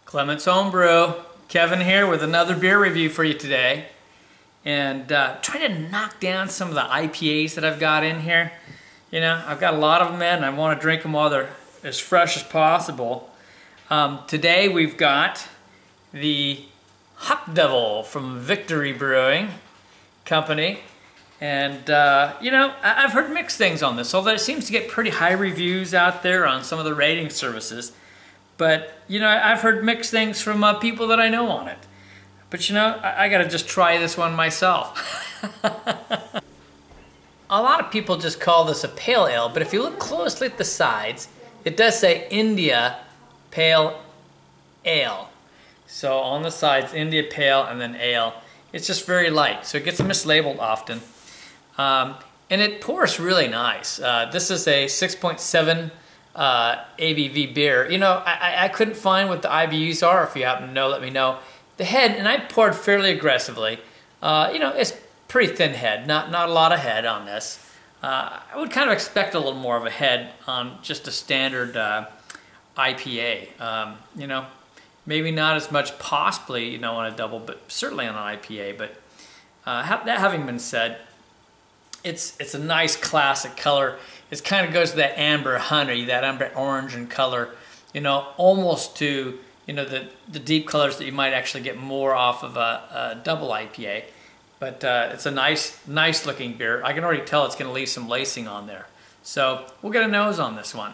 Clements Homebrew, Kevin here with another beer review for you today. And trying to knock down some of the IPAs that I've got in here. You know, I've got a lot of them in and I want to drink them while they're as fresh as possible. Today we've got the HopDevil from Victory Brewing Company. And, you know, I've heard mixed things on this, although it seems to get pretty high reviews out there on some of the rating services. But, you know, I've heard mixed things from people that I know on it. But, you know, I got to just try this one myself. A lot of people just call this a pale ale, but if you look closely at the sides, it does say India Pale Ale. So on the sides, India Pale and then Ale. It's just very light, so it gets mislabeled often. And it pours really nice. This is a 6.7 ABV beer. You know, I couldn't find what the IBUs are. If you happen to know, let me know. The head, and I poured fairly aggressively. You know, it's pretty thin head, not a lot of head on this. I would kind of expect a little more of a head on just a standard IPA. You know, maybe not as much possibly, you know, on a double, but certainly on an IPA. But that having been said, it's a nice classic color. It kind of goes to that amber honey, that amber orange in color, you know, almost to, you know, the deep colors that you might actually get more off of a double IPA. But it's a nice looking beer. I can already tell it's going to leave some lacing on there. So we'll get a nose on this one.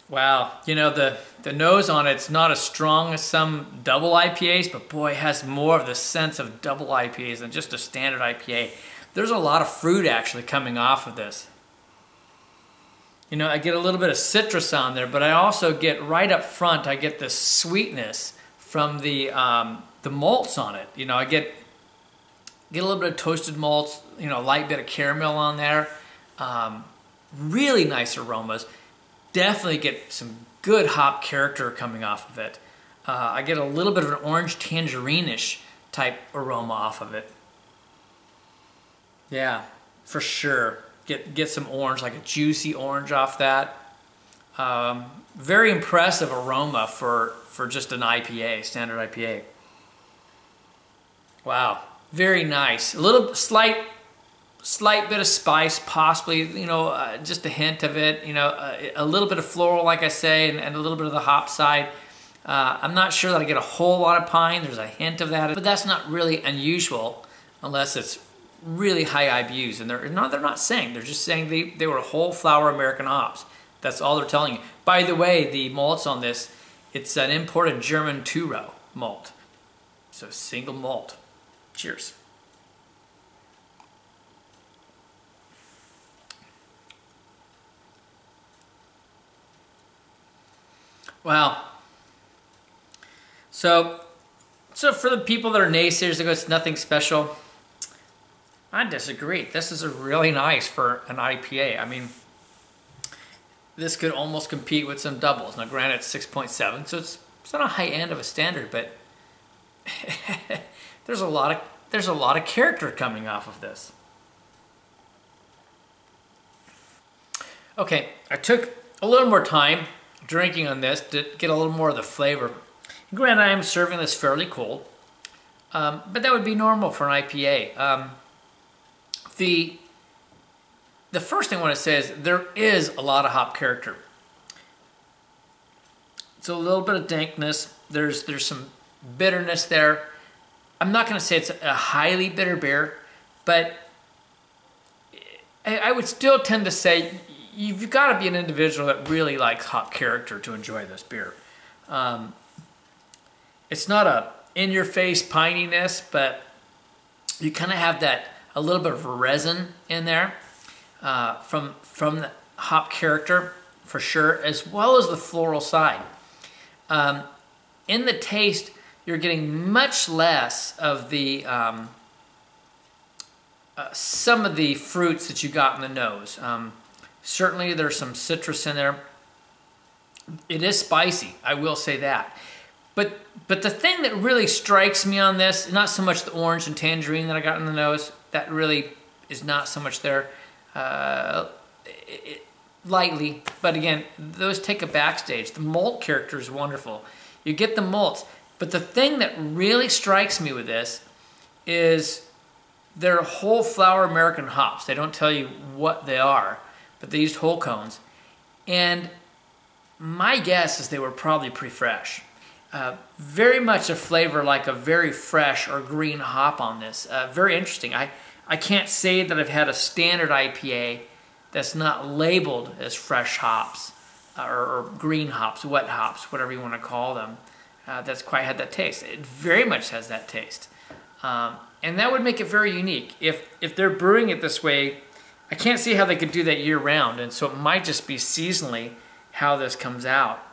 Wow, you know, the nose on it's not as strong as some double IPAs, but boy, it has more of the sense of double IPAs than just a standard IPA. There's a lot of fruit actually coming off of this. You know, I get a little bit of citrus on there, but I also get right up front, I get this sweetness from the malts on it. You know, I get a little bit of toasted malts, you know, a light bit of caramel on there. Really nice aromas. Definitely get some good hop character coming off of it. I get a little bit of an orange tangerine-ish type aroma off of it. Yeah, for sure. Get some orange, like a juicy orange off that. Very impressive aroma for just an IPA, standard IPA. Wow, very nice. A little slight bit of spice, possibly, you know, just a hint of it, you know, a little bit of floral, like I say, and a little bit of the hop side. I'm not sure that I get a whole lot of pine. There's a hint of that, but that's not really unusual unless it's really high IBUs. And they're not saying, they're just saying they were whole flower American hops. That's all they're telling you. By the way, the malts on this, it's an imported German two-row malt. So single malt. Cheers. Wow. So for the people that are naysayers that go, it's nothing special, I disagree. This is a really nice for an IPA. I mean, this could almost compete with some doubles. Now, granted, it's 6.7, so it's not a high end of a standard, but there's a lot of character coming off of this. Okay, I took a little more time drinking on this to get a little more of the flavor. Granted, I am serving this fairly cold, but that would be normal for an IPA. The first thing I want to say is there is a lot of hop character. It's a little bit of dankness. There's some bitterness there. I'm not going to say it's a highly bitter beer, but I would still tend to say you've got to be an individual that really likes hop character to enjoy this beer. It's not a in-your-face pininess, but you kind of have that a little bit of resin in there from the hop character for sure, as well as the floral side. In the taste, you're getting much less of the some of the fruits that you got in the nose. Certainly there's some citrus in there. It is spicy, I will say that. But the thing that really strikes me on this, not so much the orange and tangerine that I got in the nose, that really is not so much there. lightly, but again, those take a backstage. The malt character is wonderful. You get the malts, but the thing that really strikes me with this is they're whole flower American hops. They don't tell you what they are, but they used whole cones. And my guess is they were probably pretty fresh. Very much a flavor like a very fresh or green hop on this. Very interesting. I can't say that I've had a standard IPA that's not labeled as fresh hops or green hops, wet hops, whatever you want to call them. That's quite had that taste. It very much has that taste. And that would make it very unique. If they're brewing it this way, I can't see how they could do that year round. And so it might just be seasonally how this comes out.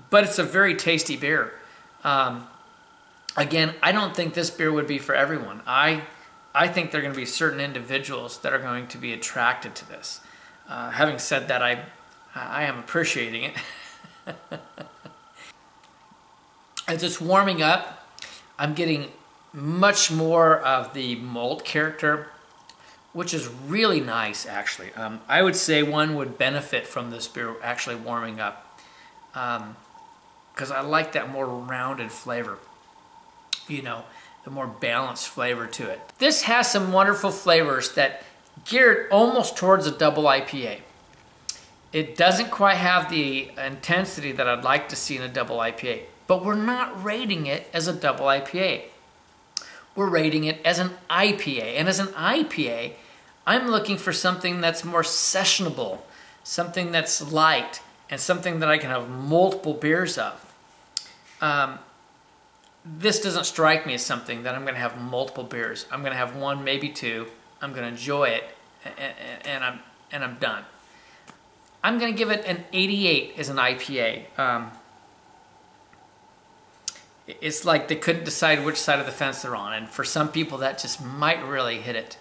But it's a very tasty beer. Again, I don't think this beer would be for everyone. I think there are going to be certain individuals that are going to be attracted to this. Having said that, I am appreciating it. As it's warming up, I'm getting much more of the malt character, which is really nice, actually. I would say one would benefit from this beer actually warming up, because I like that more rounded flavor, you know, the more balanced flavor to it. This has some wonderful flavors that geared almost towards a double IPA. It doesn't quite have the intensity that I'd like to see in a double IPA, but we're not rating it as a double IPA. We're rating it as an IPA, and as an IPA, I'm looking for something that's more sessionable, something that's light, and something that I can have multiple beers of. This doesn't strike me as something that I'm going to have multiple beers. I'm going to have one, maybe two. I'm going to enjoy it, and I'm done. I'm going to give it an 88 as an IPA. It's like they couldn't decide which side of the fence they're on, and for some people that just might really hit it.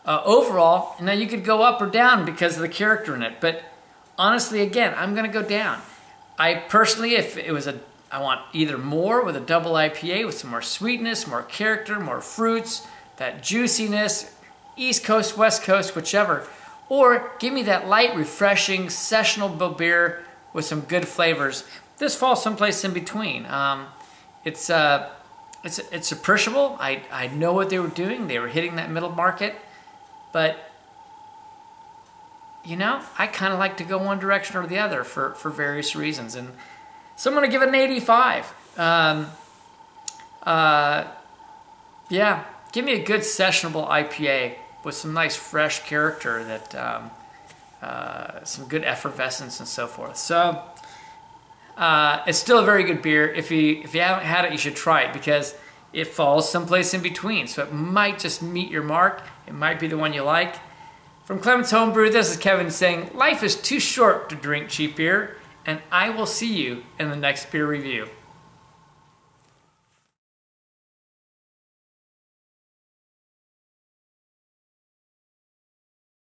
Overall, now you could go up or down because of the character in it, but honestly, again, I'm going to go down. I personally, if it was I want either more with a double IPA with some more sweetness, more character, more fruits, that juiciness, East Coast, West Coast, whichever, or give me that light, refreshing, sessionable beer with some good flavors. This falls someplace in between. It's appreciable. I know what they were doing. They were hitting that middle market. But, you know, I kind of like to go one direction or the other for various reasons. And so I'm going to give it an 85. Yeah, give me a good sessionable IPA with some nice fresh character, that some good effervescence and so forth. So it's still a very good beer. If you haven't had it, you should try it, because it falls someplace in between. So it might just meet your mark. It might be the one you like. From Clements Homebrew, this is Kevin saying, life is too short to drink cheap beer, and I will see you in the next beer review.